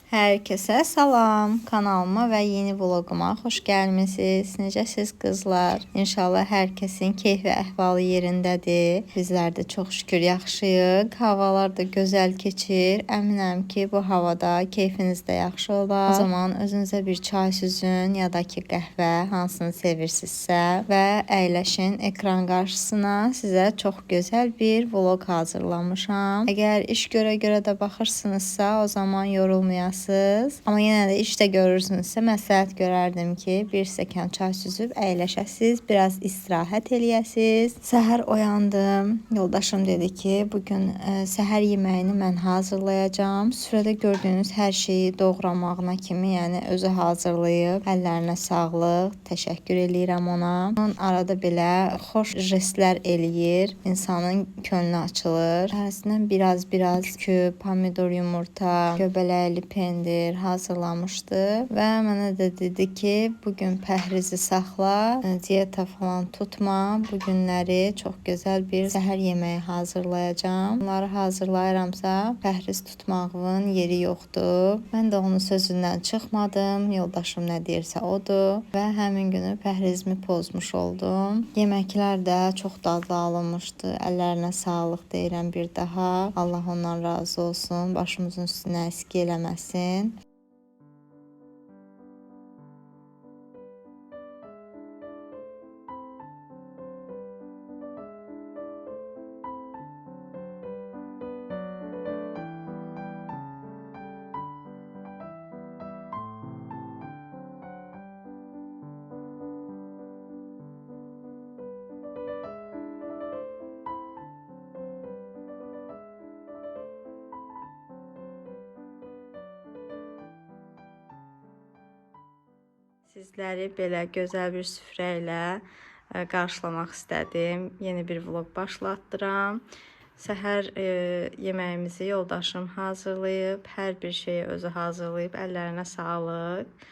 Herkese salam, kanalıma və yeni vloguma xoş gəlmisiniz. Necəsiz qızlar? İnşallah hər kəsin keyf və əhvalı yerindədir. Bizlər də çox şükür yaxşıyıq. Havalar da gözəl keçir. Əminəm ki, bu havada keyfiniz də yaxşı olar. O zaman özünüzə bir çay süzün ya da ki qəhvə, hansını sevirsinizsə və əyləşin ekran qarşısına. Sizə çox gözəl bir vlog hazırlamışam. Əgər iş görə də baxırsınızsa, o zaman yorulmayasınız. Amma yenə də işdə görürsünüzsə, məsləhət görərdim ki, bir stəkan çay süzüb əyləşəsiz, biraz istirahət eləyəsiz. Səhər oyandım. Yoldaşım dedi ki, bugün səhər yeməyini mən hazırlayacağam. Süfrədə gördüyünüz hər şeyi doğramağına kimi, yəni özü hazırlayıb. Əllərinə sağlıq. Təşəkkür eləyirəm ona. Onun arada belə xoş jestlər eləyir. İnsanın könlü açılır. Arasından biraz kükü, pomidor, yumurta, göbələkli pendir hazırlamışdı və mənə də dedi ki, bugün pəhrizi saxla, diyeta falan tutma. Bu günləri çox gözəl bir səhər yeməyi hazırlayacağam. Bunları hazırlayıramsa, pəhriz tutmağın yeri yoxdur. Mən də onun sözündən çıxmadım. Yoldaşım nə deyirsə odur və həmin günü pəhrizimi pozmuş oldum. Yeməklər də çox dadlı alınmışdı. Əllərinə sağlıq deyirəm bir daha. Allah ondan razı olsun. Başımızın üstünə əski eləməsin. Sizləri belə gözəl bir süfrə ilə qarşılamaq istədim. Yeni bir vlog başlatdıram. Səhər yeməyimizi yoldaşım hazırlayıb. Hər bir şeyi özü hazırlayıb. Əllərinə sağlıq.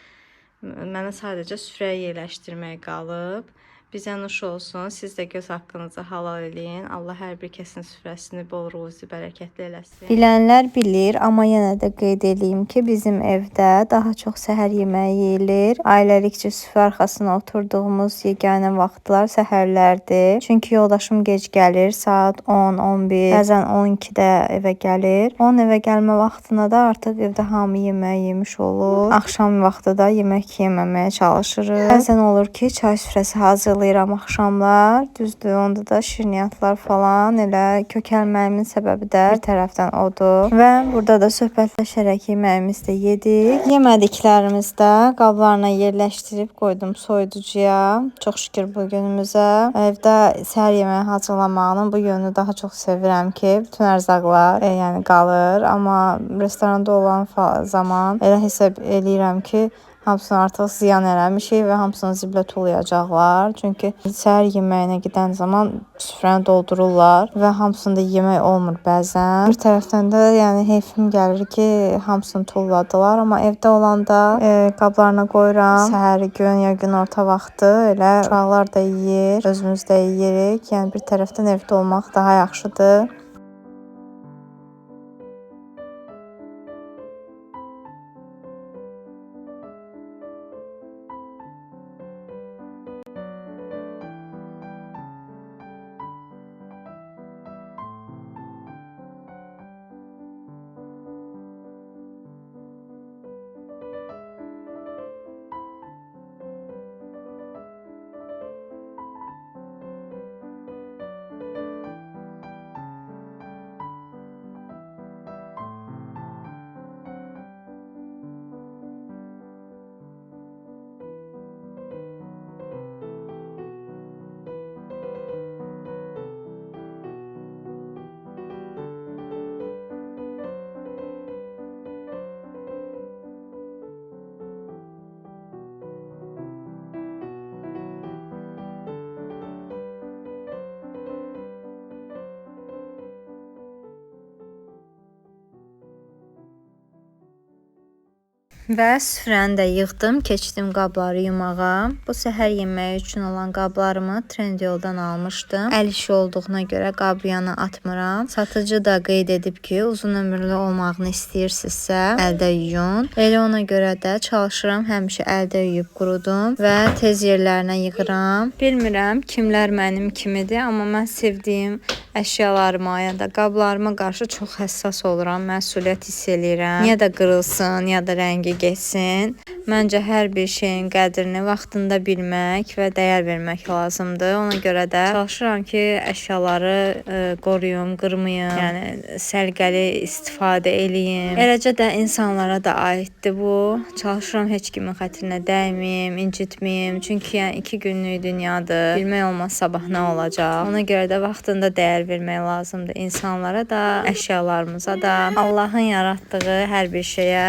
Mənə sadəcə süfrəyə yerləşdirmək qalıb. Bizə nuş olsun. Siz də göz haqqınızı halal eləyin. Allah hər bir kəsin süfrəsini bol ruzi, bərəkətli eləsin. Bilənlər bilir, amma yenə də qeyd edeyim ki, bizim evdə daha çox səhər yeməyi yeyilir. Ailəlikcə süfrə arxasına oturduğumuz yeganə vaxtlar səhərlərdir. Çünki yoldaşım gec gəlir, saat 10, 11, bəzən 12-də evə gəlir. Onun evə gəlmə vaxtına da artıq evdə hamı yemək yemiş olur. Axşam vaxtı da yemək yeməməyə çalışırıq. Bəzən olur ki, çay süfrəsi hazırlayırıq axşamlar. Düzdür, onda da şirniyyatlar falan, elə kökəlməyimin səbəbi də bir tərəfdən odur. Və burada da söhbətləşərək yeməyimizi də yedik. Yemədiklərimizi də qablarına yerləşdirib qoydum soyuducuya. Çox şükür bu günümüzə. Evdə səhər yeməyi hazırlamağının bu yönünü daha çox sevirəm ki, bütün ərzaqlar yəni qalır. Amma restoranda olan zaman elə hesab eləyirəm ki, hamısını artıq ziyan eləmişik və hamısını ziblə tullayacaqlar. Çünki səhər yeməyinə gedən zaman süfrəni doldururlar və hamısında yemək olmur bəzən. Bir tərəfdən də yəni heyfim gəlir ki, hamısını tulladılar. Amma evdə olanda qablarına qoyuram. Səhəri gün ya günorta vaxtı elə uşaqlar da yeyir, özümüz də yeyirik. Yəni bir tərəfdən evdə olmaq daha yaxşıdır. Və süfrəni də yığdım, keçdim qabları yumağa. Bu səhər yeməyi üçün olan qablarımı Trendyoldan almışdım. Əl işi olduğuna görə qab yana atmıram. Satıcı da qeyd edib ki, uzun ömürlü olmağını istəyirsinizsə, əldə yuyun. Elə ona görə də çalışıram həmişə əldə yuyub qurudum və tez yerlərinə yığıram. Bilmirəm kimlər mənim kimidir, amma mən sevdiyim əşyalarıma ya da qablarıma qarşı çox həssas oluram. Məsuliyyət hiss eləyirəm. Ya da qırılsın, ya da rəngi getsin. Məncə hər bir şeyin qədrini vaxtında bilmək və dəyər vermək lazımdır. Ona görə də çalışıram ki, əşyaları qoruyum, qırmayım, yəni səliqəli istifadə eləyim. Eləcə də insanlara da aiddir bu. Çalışıram heç kimin xətrinə dəyməyim, incitməyim. Çünki yəni 2 günlük dünyadır. Bilmək olmaz sabah nə olacaq. Ona görə də vaxtında dəyər vermək lazımdır insanlara da, əşyalarımıza da, Allahın yaratdığı hər bir şeyə.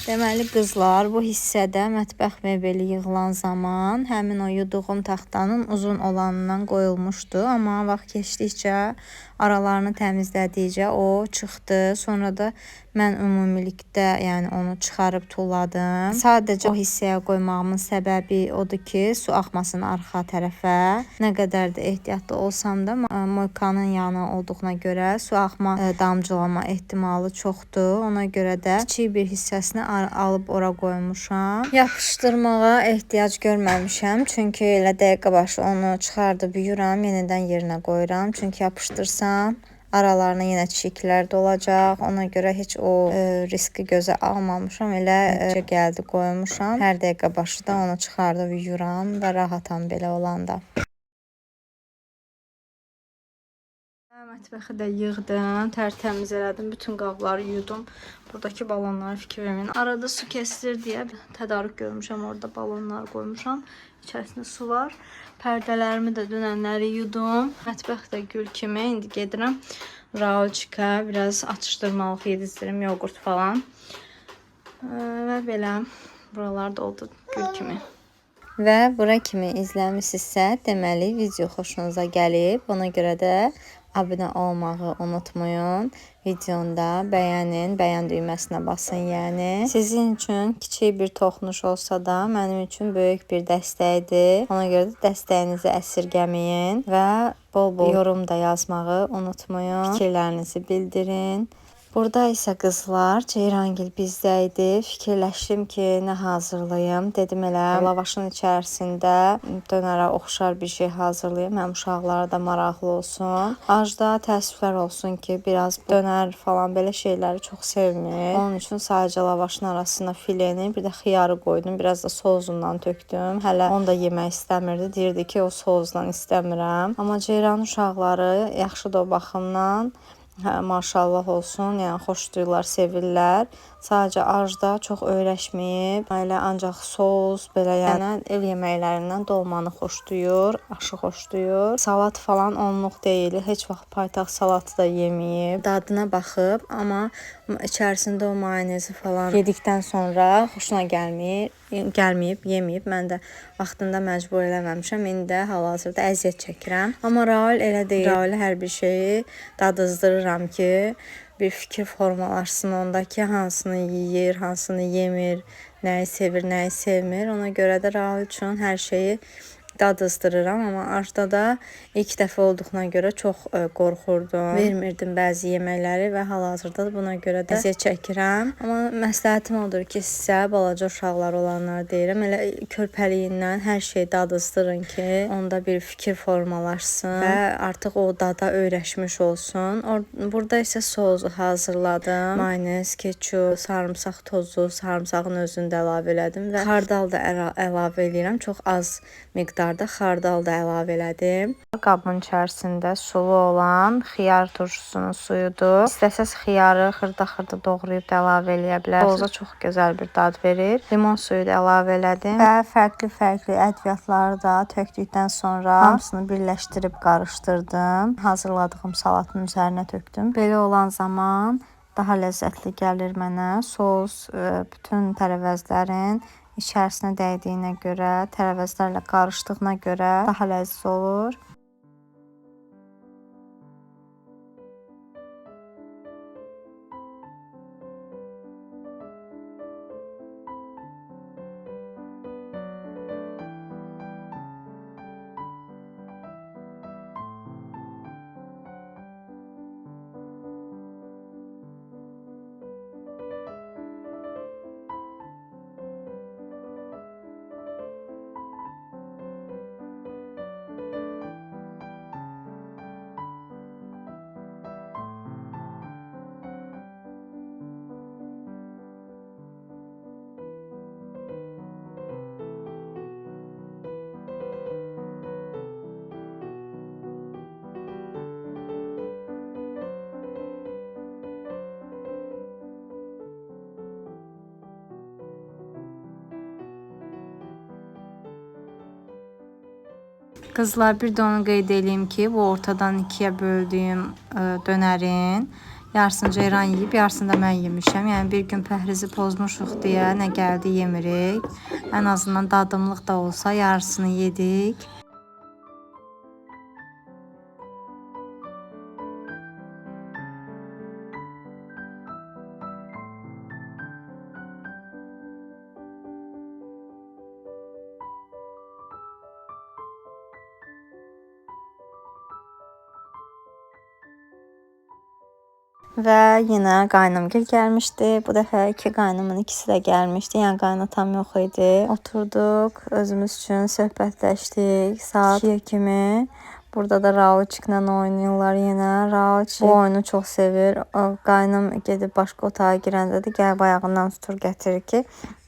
Deməli qızlar, bu hissədə mətbəx mebeli yığılan zaman həmin o yuduğum taxtanın uzun olanından qoyulmuşdu, amma vaxt keçdikcə aralarını təmizlədikcə o çıxdı. Sonra da mən ümumilikdə yəni onu çıxarıb tulladım. Sadəcə o hissəyə qoymağımın səbəbi odur ki, su axmasın arxa tərəfə. Nə qədər də ehtiyatlı olsam da moykanın yanı olduğuna görə su axma damcılama ehtimalı çoxdur. Ona görə də kiçik bir hissəsini alıb ora qoymuşam. Yapışdırmağa ehtiyac görməmişəm. Çünki elə dəqiqə başı onu çıxardıb yuyuram, yenidən yerinə qoyuram. Çünki yapışdırsam aralarına yenə çiçəklər dolacaq. Ona görə heç o riski gözə almamışam. Elə gəldi qoymuşam. Hər dəqiqə başı da onu çıxardıb yuyuram və rahatam belə olanda. Mətbəxi də yığdım, tərtəmiz elədim, bütün qabları yudum. Buradakı balonlara fikir verməyin. Arada su kəsilir deyə tədarük görmüşəm, orada balonlar qoymuşam. İçərisində su var. Pərdələrimi də dünənləri yudum. Mətbəx də gül kimi. İndi gedirəm Raulçika, biraz atışdırmalıq yedizdirim, yoğurt falan. Və belə buralar doldu gül kimi. Və bura kimi izləmişsinizsə, deməli video xoşunuza gəlib. Ona görə də abunə olmağı unutmayın. Videonu da bəyənin, bəyən düyməsinə basın yəni. Sizin üçün kiçik bir toxunuş olsa da mənim üçün böyük bir dəstəkdir. Ona görə də dəstəyinizi əsirgəməyin və bol-bol yorum da yazmağı unutmayın. Fikirlərinizi bildirin. Burada isə qızlar, Ceyrangil bizdə idi. Fikirləşdim ki, nə hazırlayım. Dedim elə lavaşın içərisində dönərə oxşar bir şey hazırlayım. Həm uşaqlara da maraqlı olsun. Acda təəssüflər olsun ki, biraz dönər falan belə şeyləri çox sevmir. Onun üçün sadəcə lavaşın arasına fileni, bir də xiyarı qoydum. Biraz da sozundan tökdüm. Hələ onu da yemək istəmirdi. Deyirdi ki, o sozdan istəmirəm. Amma Ceyran uşaqları yaxşıdır o baxımdan. Maşallah olsun, yəni xoşduyurlar, sevirlər. Sadəcə Ajda çox öyrəşməyib. Elə ancaq sos, belə yəni ev yeməklərindən dolmanı xoşduyur, aşı xoşduyur. Salat falan onluq deyil. Heç vaxt paytaxt salatı da yeməyib. Dadına baxıb, amma içərisində o mayonezi falan yedikdən sonra xoşuna gəlməyib, yeməyib. Mən də vaxtında məcbur eləməmişəm. İndi də hal-hazırda əziyyət çəkirəm. Amma Raul elə deyil. Raul hər bir şeyi dadızdırıram ki, bir fikir formalaşsın onda ki, hansını yeyir, hansını yemir, nəyi sevir, nəyi sevmir. Ona görə də Raul üçün hər şeyi dadızdırıram, amma Ajda da ilk dəfə olduğuna görə çox qorxurdum. Vermirdim bəzi yeməkləri və hal-hazırda buna görə də əziyyət çəkirəm. Amma məsləhətim odur ki, sizə balaca uşaqlar olanlar deyirəm, elə körpəliyindən hər şeyi dadızdırın ki, onda bir fikir formalaşsın və artıq o dada öyrəşmiş olsun. Burada isə sosu hazırladım. Mayonez, ketçup, sarımsaq tozu, sarımsağın özünü də əlavə elədim və xardal da əlavə edirəm. Çox az miqdarda miqdarda xardal da əlavə elədim. Qabın içərisində sulu olan xiyar turşusunun suyudur. İstəsəz xiyarı xırda-xırda doğrayıb da əlavə eləyə bilərsiniz. Soza çox gözəl bir dad verir. Limon suyu da əlavə elədim və fərqli-fərqli ədviyyatları da tökdükdən sonra hamısını birləşdirib qarışdırdım. Hazırladığım salatın üzərinə tökdüm. Belə olan zaman daha ləzzətli gəlir mənə. Sos bütün tərəvəzlərin içərisinə dəydiyinə görə, tərəvəzlərlə qarışdığına görə daha ləzzətli olur. Qızlar, bir də onu qeyd edeyim ki, bu ortadan ikiyə böldüyüm dönərin yarısını Ceyran yeyib, yarısını da mən yemişəm. Yəni bir gün pəhrizi pozmuşuq deyə nə gəldi yemirik. Ən azından dadımlıq da olsa yarısını yedik. Və yenə qaynımgil gəlmişdi. Bu dəfə iki qaynımın ikisi də gəlmişdi. Yəni qaynatam yox idi. Oturduq, özümüz üçün söhbətləşdik. Saat 2-yə kimi. Burada da Raoçiklə oynayırlar yenə. Raoçik bu oyunu çox sevir. Qaynım gedib başqa otağa girəndə də gəl ayağından tutur gətirir ki,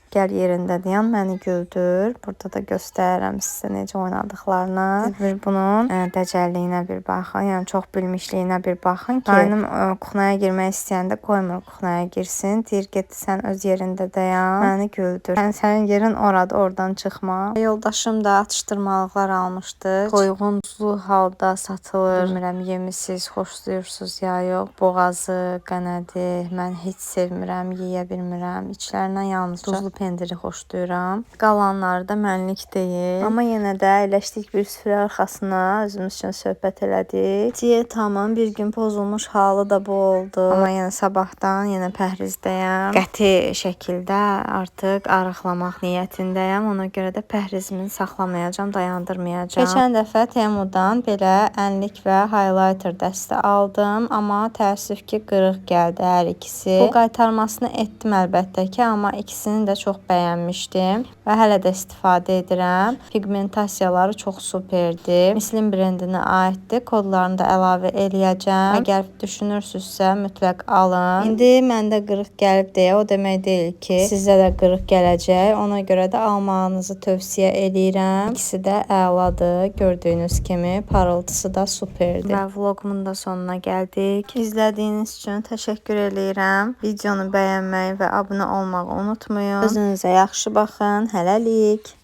gəl yerində dayan, məni güldür. Burada da göstərirəm sizə necə oynadıqlarını. Bir bunun dəcəlliyinə bir baxın. Yəni çox bilmişliyinə bir baxın ki, qaynım kuxnaya girmək istəyəndə qoymur kuxnaya girsin. Deyir, get sən öz yerində dayan, məni güldür. Yəni sənin yerin oradır, oradan çıxma. Yoldaşım da atışdırmalıqlar almışdı. Qoyğunlu halda satılır. Bilmirəm, yemisiz, xoşlayırsınız ya yox. Boğazı, qənədi mən heç sevmirəm, yeyə bilmirəm. İçlərindən yalnız duzlu pendiri xoşlayıram. Qalanları da mənlik deyil. Amma yenə də əyləşdik bir süfrə arxasına, özümüz üçün söhbət elədik. Diyetamın bir gün pozulmuş halı da bu oldu. Amma yenə sabahdan yenə pəhrizdəyəm. Qəti şəkildə artıq arıqlamaq niyyətindəyəm. Ona görə də pəhrizimi saxlamayacağam, dayandırmayacağam. Keçən dəfə Temudan belə ənlik və highlighter dəsti aldım. Amma təəssüf ki, qırıq gəldi hər ikisi. Bu qaytarmasını etdim əlbəttə ki, amma ikisini də çox bəyənmişdim və hələ də istifadə edirəm. Pigmentasiyaları çox superdir. Mislim brendinə aiddir. Kodlarını da əlavə eləyəcəm. Əgər düşünürsünüzsə mütləq alın. İndi məndə qırıq gəlib deyə o demək deyil ki, sizə də qırıq gələcək. Ona görə də almağınızı tövsiyə edirəm. İkisi də əladır. Gördüyünüz kimi parıltısı da superdir. Və vlogumun da sonuna gəldik. İzlədiyiniz üçün təşəkkür edirəm. Videonu bəyənməyi və abunə olmağı unutmayın. Özünüzə yaxşı baxın. Hələlik.